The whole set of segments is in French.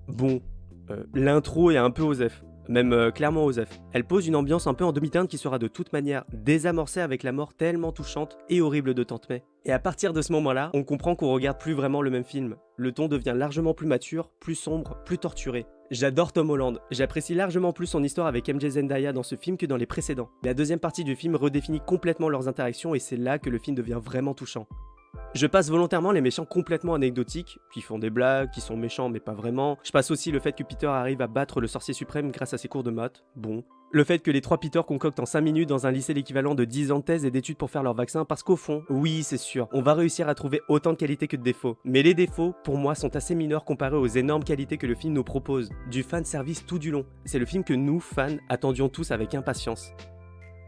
Bon, l'intro est un peu osef, même clairement osef. Elle pose une ambiance un peu en demi-teinte qui sera de toute manière désamorcée avec la mort tellement touchante et horrible de Tante May. Et à partir de ce moment-là, on comprend qu'on regarde plus vraiment le même film. Le ton devient largement plus mature, plus sombre, plus torturé. J'adore Tom Holland, j'apprécie largement plus son histoire avec MJ Zendaya dans ce film que dans les précédents. La deuxième partie du film redéfinit complètement leurs interactions et c'est là que le film devient vraiment touchant. Je passe volontairement les méchants complètement anecdotiques, qui font des blagues, qui sont méchants mais pas vraiment. Je passe aussi le fait que Peter arrive à battre le sorcier suprême grâce à ses cours de maths, bon. Le fait que les 3 Peter concoctent en 5 minutes dans un lycée l'équivalent de 10 ans de thèse et d'études pour faire leur vaccin, parce qu'au fond, oui c'est sûr, on va réussir à trouver autant de qualités que de défauts. Mais les défauts, pour moi, sont assez mineurs comparés aux énormes qualités que le film nous propose. Du fanservice tout du long. C'est le film que nous, fans, attendions tous avec impatience.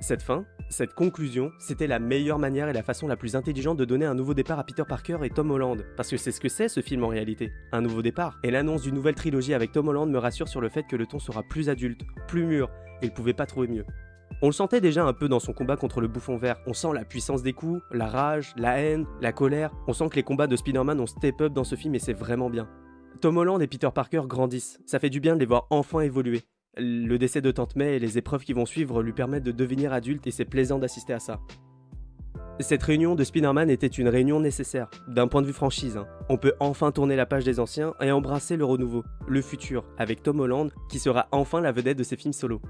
Cette fin, cette conclusion, c'était la meilleure manière et la façon la plus intelligente de donner un nouveau départ à Peter Parker et Tom Holland. Parce que c'est ce que c'est ce film en réalité, un nouveau départ. Et l'annonce d'une nouvelle trilogie avec Tom Holland me rassure sur le fait que le ton sera plus adulte, plus mûr, et il pouvait pas trouver mieux. On le sentait déjà un peu dans son combat contre le bouffon vert, on sent la puissance des coups, la rage, la haine, la colère, on sent que les combats de Spider-Man ont step up dans ce film et c'est vraiment bien. Tom Holland et Peter Parker grandissent, ça fait du bien de les voir enfin évoluer. Le décès de Tante May et les épreuves qui vont suivre lui permettent de devenir adulte et c'est plaisant d'assister à ça. Cette réunion de Spider-Man était une réunion nécessaire, d'un point de vue franchise. On peut enfin tourner la page des anciens et embrasser le renouveau, le futur, avec Tom Holland qui sera enfin la vedette de ses films solo.